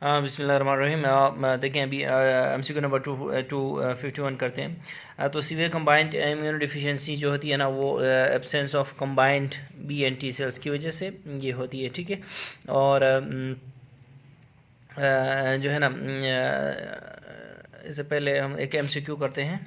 बिस्मिल्लाहिर्रहमानिर्रहीम। देखें अभी MCQ नंबर 251 करते हैं। तो सीवियर कंबाइंड इम्यूनो डिफिशिएंसी जो होती है ना, वो absence of combined B and T cells की वजह से ये होती है, ठीक है। और जो है ना, इससे पहले हम एक MCQ करते हैं।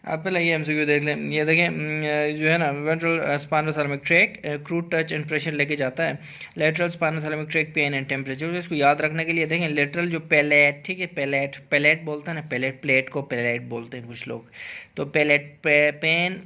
आप पहले ये MCQ देख लें। ये देखें, जो है ना, ventral spinothalamic tract crude touch and pressure लेके जाता है। Lateral spinothalamic tract pain and temperature. इसको याद रखने के लिए देखें, लेटरल जो पैलेट, ठीक है, पैलेट बोलते हैं ना, पैलेट को पैलेट बोलते हैं कुछ लोग। तो pallet pain,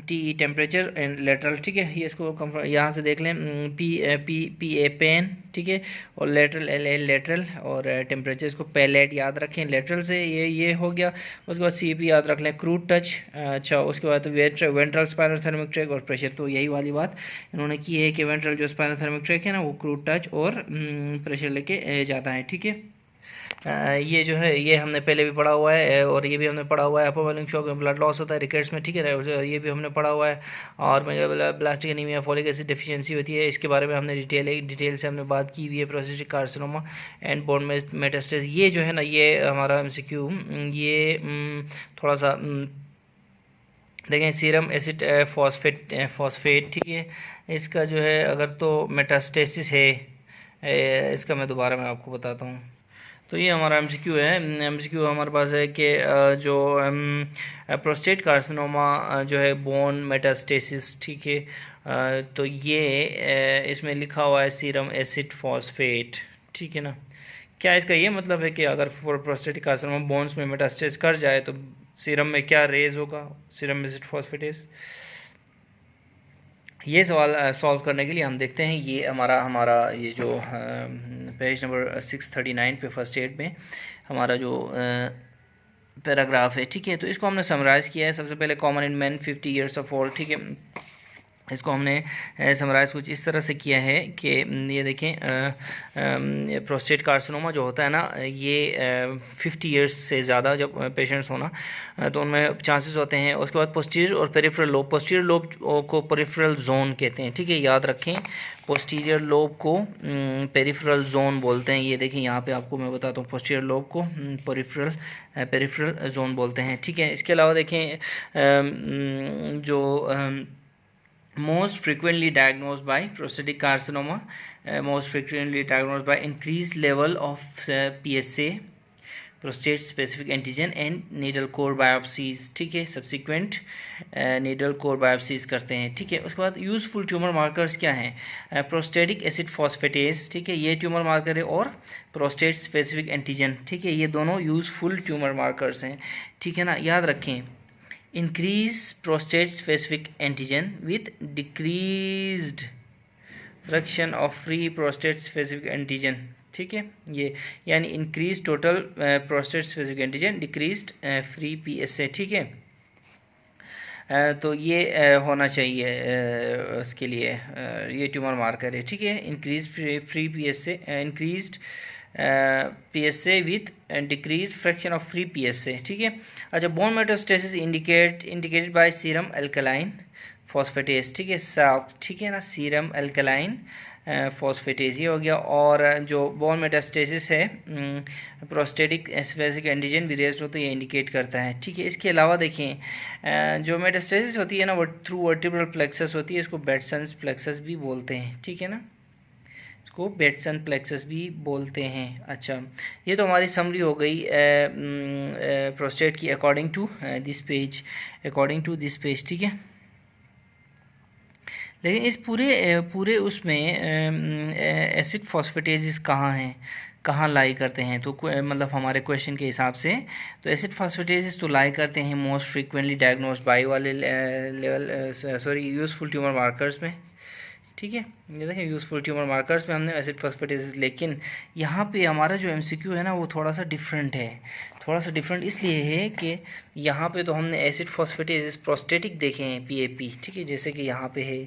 T temperature and lateral, ठीक है। ये इसको यहाँ से देख लें, पी ए पेन, ठीक है, और लेटरल एल लेटरल, और टेम्परेचर इसको पैलेट याद रखें लेटरल से। ये हो गया। उसके बाद CP याद रख लें, क्रूड टच। अच्छा, उसके बाद वेंट्रल स्पाइनोथैलेमिक ट्रैक्ट और प्रेशर। तो यही वाली बात इन्होंने की है कि वेंट्रल जो स्पाइनोथैलेमिक ट्रैक्ट है ना, वो क्रूड टच और प्रेशर लेके जाता है, ठीक है। ये जो है, ये हमने पहले भी पढ़ा हुआ है, और ये भी हमने पढ़ा हुआ है। अपोवेलिंग शॉक में ब्लड लॉस होता है रिकेट्स में, ठीक है, ये भी हमने पढ़ा हुआ है। और ब्लास्टिक एनीमिया, फॉलिक एसिड डेफिशिएंसी होती है, इसके बारे में हमने डिटेल से हमने बात की हुई है। Prostatic carcinoma and bone metastasis, ये जो है ना, ये हमारा MCQ, ये थोड़ा सा देखें, सीरम एसिड फॉस्फेट, ठीक है, इसका जो है, अगर तो मेटास्टेसिस है, इसका मैं दोबारा मैं आपको बताता हूँ। तो ये हमारा MCQ है। MCQ हमारे पास है कि जो प्रोस्टेट कार्सिनोमा जो है, बोन मेटास्टेसिस, ठीक है, तो ये इसमें लिखा हुआ है सीरम एसिड फॉस्फेट, ठीक है ना। क्या इसका ये मतलब है कि अगर प्रोस्टेटिक कार्सिनोमा बोन्स में मेटास्टेसिस कर जाए तो सीरम में क्या रेज होगा, सीरम एसिड फॉस्फेटेस? ये सवाल सॉल्व करने के लिए हम देखते हैं, ये हमारा ये जो पेज नंबर 639 पे फर्स्ट एड में हमारा जो पैराग्राफ है, ठीक है। तो इसको हमने समराइज़ किया है। सबसे पहले common in man 50 years of old, ठीक है, इसको हमने समराइज़ कुछ इस तरह से किया है कि ये देखें, प्रोस्टेट कार्सिनोमा जो होता है ना, ये 50 ईयर्स से ज़्यादा जब पेशेंट्स होना, तो उनमें चांसेस होते हैं। उसके बाद पोस्टीरियर और पेरिफेरल लोब, पोस्टीरियर लोब को पेरिफेरल जोन कहते हैं, ठीक है, याद रखें। पोस्टीरियर लोब को पेरिफेरल जोन बोलते हैं। ये देखें, यहाँ पे आपको मैं बताता हूँ, पोस्टीरियर लोब को पेरिफेरल जोन बोलते हैं, ठीक है। इसके अलावा देखें, जो most frequently diagnosed by prostatic carcinoma, most frequently diagnosed by increased level of PSA, prostate specific antigen and needle core biopsies, ठीक है, subsequent needle core biopsies करते हैं, ठीक है। उसके बाद यूजफुल ट्यूमर मार्कर्स क्या हैं? प्रोस्टेटिक एसिड फॉस्फेटेस, ठीक है, ये ट्यूमर मार्कर है, और प्रोस्टेट स्पेसिफिक एंटीजन, ठीक है, ये दोनों यूजफुल ट्यूमर मार्कर्स हैं, ठीक है ना। याद रखें, increase prostate specific antigen with decreased fraction of free prostate specific antigen, ठीक है, ये यानी increase total prostate specific antigen, decreased free PSA, ठीक है। तो ये होना चाहिए उसके लिए, ये ट्यूमर मार्कर है, ठीक है। Increase free PSA, increased PSA with decrease fraction of free PSA, ठीक है। अच्छा, bone metastasis indicated by serum alkaline phosphatase, ठीक है, साफ, ठीक है ना, सीरम अल्कलाइन फॉस्फेटेस, ये हो गया। और जो बोन मेटास्टेसिस है, प्रोस्टेटिक स्पेसिफिक एंटीजन भी रेज्ड हो, तो ये इंडिकेट करता है, ठीक है। इसके अलावा देखें, जो मेटास्टेसिस होती है ना, वो थ्रू वर्टिब्रल प्लेक्सस होती है, इसको बेटसन्स प्लेक्सस भी बोलते हैं, ठीक है ना, को बेटसन प्लेक्सस भी बोलते हैं। अच्छा, ये तो हमारी समरी हो गई प्रोस्टेट की अकॉर्डिंग टू दिस पेज, ठीक है। लेकिन इस पूरे उसमें एसिड फॉस्फेटेजिस कहाँ हैं, कहाँ लाई करते हैं? तो मतलब हमारे क्वेश्चन के हिसाब से तो एसिड फॉस्फेटेजिस तो लाई करते हैं मोस्ट फ्रीक्वेंटली डायग्नोस्ड बाई वाले यूजफुल ट्यूमर मार्कर्स में, ठीक है। ये देखें, यूजफुल ट्यूमर मार्कर्स में हमने एसिड फॉस्फेटेसिस, लेकिन यहाँ पे हमारा जो MCQ है ना, वो थोड़ा सा डिफरेंट है। थोड़ा सा डिफरेंट इसलिए है कि यहाँ पे तो हमने एसिड फॉस्फेटेसिस प्रोस्टेटिक देखे हैं, PAP, ठीक है, जैसे कि यहाँ पे है।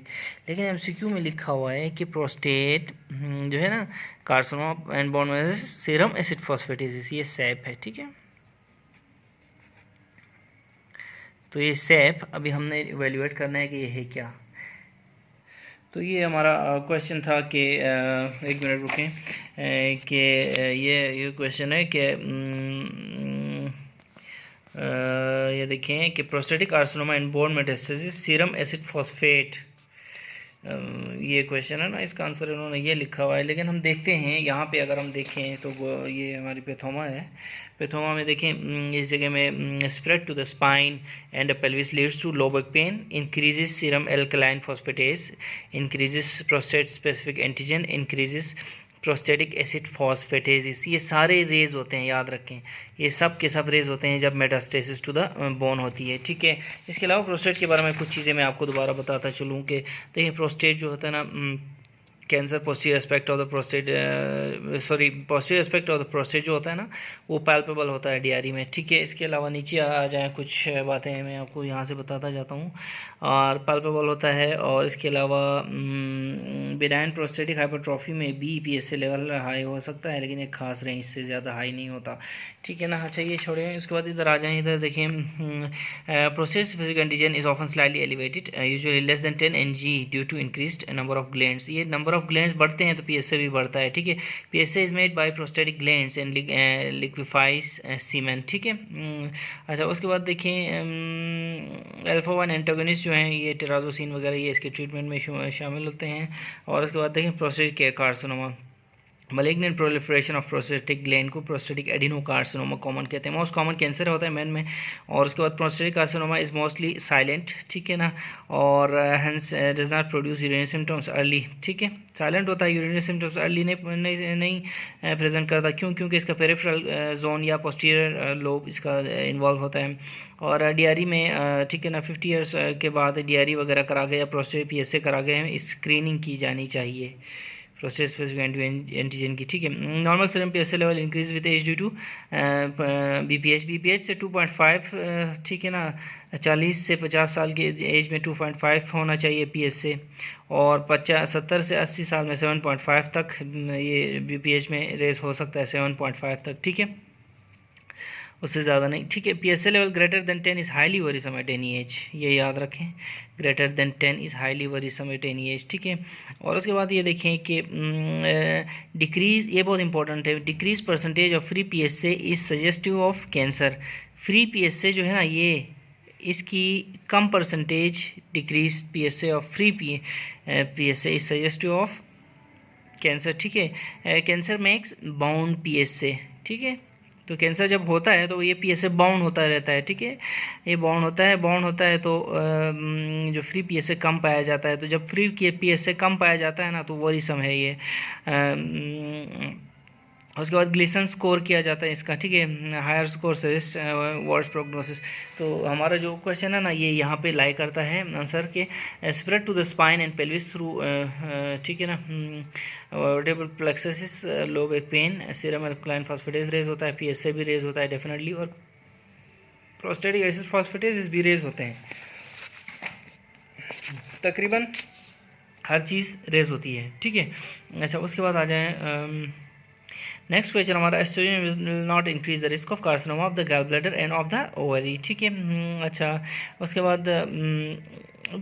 लेकिन MCQ में लिखा हुआ है कि प्रोस्टेट जो है ना, carcinoma and bone metastasis, serum acid phosphatases, ये SAP है, ठीक है। तो ये SAP अभी हमने इवेल्युएट करना है कि ये है क्या। तो ये हमारा क्वेश्चन था कि एक मिनट रुकें कि ये क्वेश्चन है कि ये देखें कि prostatic carcinoma in bone metastasis serum acid phosphate, ये क्वेश्चन है ना, इसका आंसर इन्होंने ये लिखा हुआ है। लेकिन हम देखते हैं यहाँ पे अगर हम देखें तो वो ये हमारी पैथोमा है। पैथोमा में देखें इस जगह में spread to the spine and the pelvis leads to low back pain, increases serum alkaline phosphatase, increases prostate specific antigen, increases prostatic acid phosphatases. ये सारे रेज होते हैं, याद रखें, ये सब के सब रेज होते हैं जब मेटास्टेसिस टू द बोन होती है, ठीक है। इसके अलावा प्रोस्टेट के बारे में कुछ चीज़ें मैं आपको दोबारा बताता चलूँ कि देखिए प्रोस्टेट जो होता है ना, cancer posterior aspect of the prostate, posterior aspect of the prostate जो होता है ना, वो पैल्पेबल होता है डीआरई में, ठीक है। इसके अलावा नीचे आ जाए कुछ बातें मैं आपको यहाँ से बताता जाता हूँ, और पैल्पेबल होता है। और इसके अलावा बिनाइन प्रोस्टेटिक हाइपरट्रॉफी में भी पीएसए लेवल हाई हो सकता है, लेकिन एक खास रेंज से ज़्यादा हाई नहीं होता, ठीक है ना। अच्छा ये छोड़ें, उसके बाद इधर आ जाएँ, इधर देखें prostate specific antigen is often slightly elevated, usually less than 10 Ng due to increased number of glands. ये नंबर ऑफ ग्लैंड्स बढ़ते हैं तो पीएसए भी बढ़ता है, ठीक है। PSA is made by prostatic glands and liquefies semen, ठीक है। अच्छा उसके बाद देखें अल्फा-1 एंटागोनिस्ट जो हैं ये टेराजोसिन वगैरह ये इसके ट्रीटमेंट में शामिल होते हैं। और उसके बाद देखें prostate carcinoma, malignant proliferation of prostatic gland को प्रोस्टेटिक एडिनोकार्सिनोमा कॉमन कहते हैं, मोस्ट कॉमन कैंसर होता है मैन में। और उसके बाद prostatic carcinoma is mostly silent, ठीक है ना, और hence does not produce urinary symptoms early, ठीक है। साइलेंट होता है, यूरिनरी सिम्टम्स अर्ली नहीं प्रेजेंट करता, क्योंकि इसका पेरिफेरल जोन या पोस्टीरियर लोब इसका इन्वॉल्व होता है। और डीआरई में ठीक है ना 50 ईयर्स के बाद डीआरई वगैरह करा गए या प्रोस्टेट पीएसए करा गए, स्क्रीनिंग की जानी चाहिए प्रोस्टेट स्पेसिफिक एंटीजन की, ठीक है। Normal serum PSA level increase with age due to BPH से 2.5, ठीक है ना, 40 से 50 साल के एज में 2.5 होना चाहिए पीएसए, और 70 से 80 साल में 7.5 तक ये बीपीएच में रेस हो सकता है, 7.5 तक, ठीक है, उससे ज़्यादा नहीं, ठीक है। PSA level greater than 10 is highly worrisome at any as, ये याद रखें, greater than 10 is highly worrisome at any as, ठीक है। और उसके बाद ये देखें कि डिक्रीज़, ये बहुत इंपॉर्टेंट है, decrease percentage of free PSA is suggestive of cancer. Free PSA जो है ना, ये इसकी कम percentage decrease PSA of free PSA is suggestive of cancer, ठीक है। कैंसर मेक्स बाउंड पीएसए, ठीक है। तो कैंसर जब होता है तो ये पीएसए बाउंड होता रहता है, ठीक है, ये बाउंड होता है तो जो फ्री पीएसए कम पाया जाता है। तो जब फ्री पीएसए कम पाया जाता है ना तो वरीसम है ये। उसके बाद ग्लिसन स्कोर किया जाता है इसका, ठीक है, higher score suggest worse prognosis. तो हमारा जो क्वेश्चन है ना ये यहाँ पे लाई करता है आंसर के spread to the spine and pelvis through, ठीक है ना, vertebral plexus, low back pain, serum alkaline phosphatase raise होता है, पीएसए भी रेज होता है डेफिनेटली, और प्रोस्टेटिक एसिड फॉस्फेटेज भी रेज होते हैं, तकरीबन हर चीज़ रेज होती है, ठीक है। अच्छा उसके बाद आ जाएँ नेक्स्ट क्वेश्चन हमारा, estrogen will not increase the risk of carcinoma of the gall bladder and of the ovary, ठीक है। अच्छा उसके बाद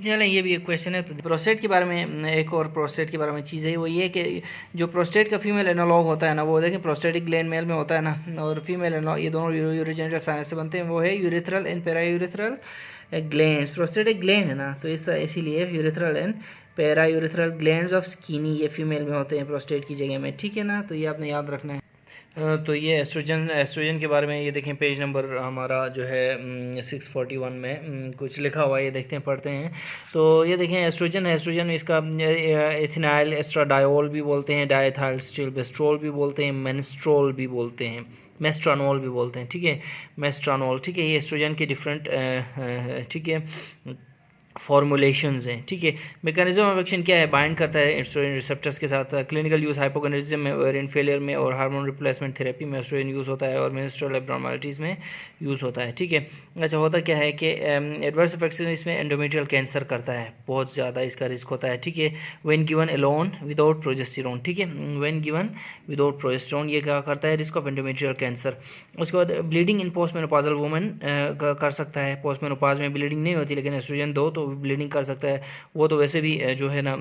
चलें ये भी एक क्वेश्चन है। तो प्रोस्टेट के बारे में एक और प्रोस्टेट के बारे में चीज़ है, वो ये कि जो प्रोस्टेट का फीमेल एनालॉग होता है ना, वो देखें प्रोस्टेटिक ग्लैंड मेल में होता है ना, और फीमेल एनालॉग, ये दोनों यूरोजेनिटल साइनस से बनते हैं, वो है urethral and periurethral glands. Prostatic gland है ना, तो इसीलिए urethral and periurethral glands of Skene ये फीमेल में होते हैं प्रोस्टेट की जगह में, ठीक है ना, तो ये आपने याद रखना है। तो ये एस्ट्रोजन के बारे में ये देखें पेज नंबर हमारा जो है 641 में कुछ लिखा हुआ है, ये देखते हैं पढ़ते हैं। तो ये देखें एस्ट्रोजन इसका एथिनाइल एस्ट्राडायोल भी बोलते हैं, डायथाइल स्टिलबेस्ट्रोल भी बोलते हैं, मेन्स्ट्रोल भी बोलते हैं, मेस्ट्रानोल भी बोलते हैं, ठीक है, मेस्ट्रानोल, ठीक है। ये एस्ट्रोजन के डिफरेंट ठीक है फॉर्मुलेशंस हैं, ठीक है। मैकेनिज्म ऑफ एक्शन क्या है, बाइंड करता है एस्ट्रोजन रिसेप्टर्स के साथ। क्लिनिकल यूज़ हाइपोगोनाइसिज्म में, ओवेरियन फेलियर में और हार्मोन रिप्लेसमेंट थेरेपी में एस्ट्रोजन यूज़ होता है, और मेंस्ट्रुअल एब्नॉर्मलिटीज़ में यूज़ होता है, ठीक है। अच्छा होता क्या है कि एडवर्स इफेक्ट्स इसमें एंडोमेट्रियल कैंसर करता है, बहुत ज़्यादा इसका रिस्क होता है, ठीक है। When given alone without progesterone, ठीक है, व्हेन गिवन विदाउट प्रोजेस्टेरोन ये क्या करता है, रिस्क ऑफ एंडोमेट्रियल कैंसर। उसके बाद bleeding in post menopausal women कर सकता है, पोस्ट मेनोपॉज में ब्लीडिंग नहीं होती लेकिन एस्ट्रोजन दो तो ब्लीडिंग कर सकता है, वो तो वैसे भी जो है ना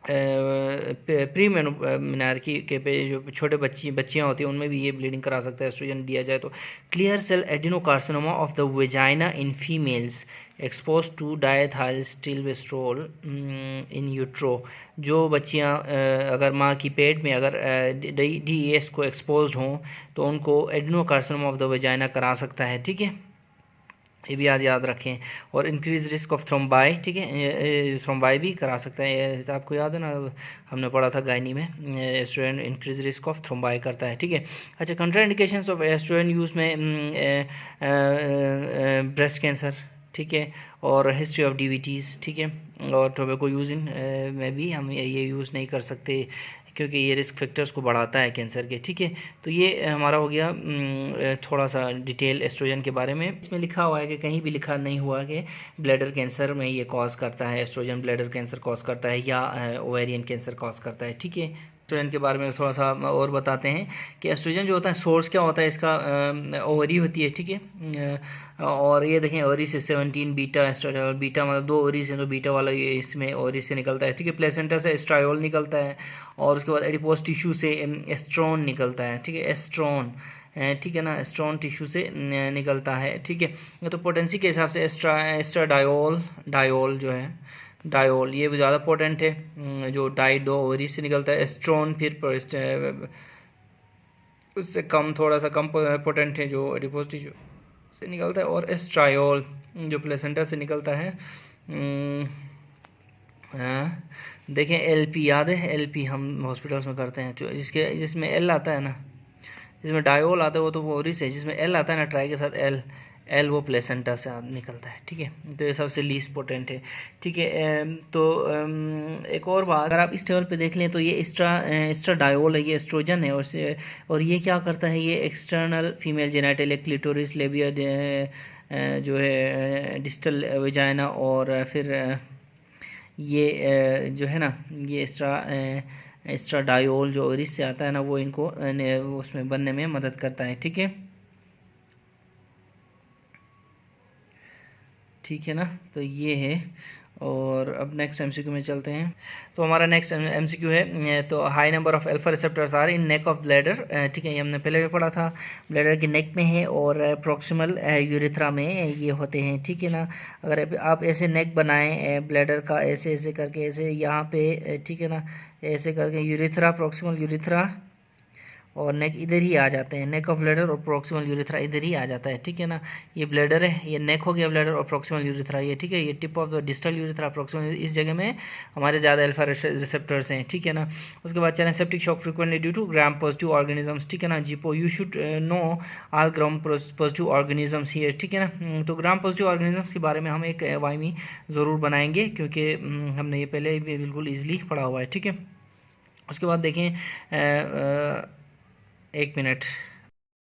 प्री मेनोपार्सी के पे जो छोटे बच्चियाँ होती हैं उनमें भी ये ब्लीडिंग करा सकता है एस्ट्रोजन दिया जाए तो। Clear cell adenocarcinoma of the vagina in females expose to diethylstilbestrol in utero. जो बच्चियाँ अगर माँ की पेट में अगर DES को एक्सपोज हों तो उनको एडिनोकार्सिनोमा ऑफ द वेजाइना करा सकता है, ठीक है, ये भी याद रखें। और इंक्रीज रिस्क ऑफ थ्रोम्बाई, ठीक है, थ्रोम्बाई भी करा सकता है, आपको याद है ना, हमने पढ़ा था गायनी में, estrogen increase risk of thrombi करता है, ठीक है। अच्छा, कंट्राइंडिकेशंस ऑफ एस्ट्रोजन यूज़ में ब्रेस्ट कैंसर, ठीक है, और हिस्ट्री ऑफ DVTs, ठीक है, और टोबैको यूज़ इन में भी हम ये यूज़ नहीं कर सकते क्योंकि ये रिस्क फैक्टर्स को बढ़ाता है कैंसर के, ठीक है। तो ये हमारा हो गया थोड़ा सा डिटेल एस्ट्रोजन के बारे में। इसमें लिखा हुआ है कि कहीं भी लिखा नहीं हुआ कि ब्लैडर कैंसर में ये कॉज करता है, एस्ट्रोजन ब्लैडर कैंसर कॉज करता है या ओवेरियन कैंसर कॉज करता है, ठीक है। एस्ट्रोजन के बारे में थोड़ा सा और बताते हैं कि एस्ट्रोजन जो होता है सोर्स क्या होता है इसका, ओवरी होती है, ठीक है। और ये देखें ओवरी से 17 बीटा एस्ट्राडियोल, बीटा मतलब 2 ओवरीज हैं तो बीटा वाला ये इसमें ओवरी से निकलता है, ठीक है। प्लेसेंटा से एस्ट्रायोल निकलता है और उसके बाद एडिपोज टिश्यू से एस्ट्रोन निकलता है, ठीक है, एस्ट्रोन, ठीक है ना, एस्ट्रोन टिश्यू से निकलता है, ठीक है। तो पोटेंसी के हिसाब से एस्ट्राडायोल डायोल जो है डायोल ये भी ज़्यादा पोटेंट है, जो डाई 2 ओवरी से निकलता है। एस्ट्रोन फिर उससे कम, थोड़ा सा कम पोटेंट है जो एडिपोज टिश्यू से निकलता है। और एस्ट्रायोल जो प्लेसेंटा से निकलता है। देखें LP याद है, LP हम हॉस्पिटल्स में करते हैं, तो जिसमें L आता है ना, जिसमें डायोल आता है वो तो ओवरी से, जिसमें L आता है ना ट्राई के साथ L वो प्लेसेंटा से निकलता है, ठीक है। तो ये सबसे लीस्ट पोटेंट है, ठीक है। तो एक और बात, अगर आप इस टेबल पे देख लें तो ये एस्ट्राडायोल है, ये एस्ट्रोजन है, और ये क्या करता है, ये एक्सटर्नल फीमेल जेनिटल क्लिटोरिस लेबिया जो है डिस्टल वेजाइना, और फिर ये जो है ना ये एस्ट्राडायोल जो ओवरीज से आता है ना वो इनको उसमें बनने में मदद करता है, ठीक है, ठीक है ना। तो ये है, और अब नेक्स्ट MCQ में चलते हैं। तो हमारा नेक्स्ट MCQ है, तो high number of alpha receptors are in neck of bladder, ठीक है, ये हमने पहले भी पढ़ा था, ब्लैडर के नेक में है और प्रोक्सिमल यूरेथ्रा में ये होते हैं, ठीक है ना। अगर आप ऐसे नेक बनाएं ब्लैडर का, ऐसे ऐसे करके, ऐसे यहाँ पे, ठीक है ना, ऐसे करके यूरेथ्रा, प्रोक्सिमल यूरेथ्रा और नेक इधर ही आ जाते हैं, नेक ऑफ ब्लैडर और प्रोक्सिमल यूरेथ्रा इधर ही आ जाता है, ठीक है ना। ये ब्लैडर है, ये नेक हो गया ब्लैडर और प्रोक्सिमल यूरेथ्रा ये, ठीक है। ये tip of the distal urethra proximal, इस जगह में हमारे ज़्यादा अल्फा रिसेप्टर्स हैं, ठीक है ना। उसके बाद चलें septic shock frequently due to gram positive organisms, ठीक है ना। जीपो you should know all gram positive organisms here, ठीक है ना। तो ग्राम पॉजिटिव ऑर्गेनिजम्स के बारे में हम एक वाइमी ज़रूर बनाएंगे क्योंकि हमने ये पहले बिल्कुल ईजिली पढ़ा हुआ है, ठीक है। उसके बाद देखें 1 मिनट।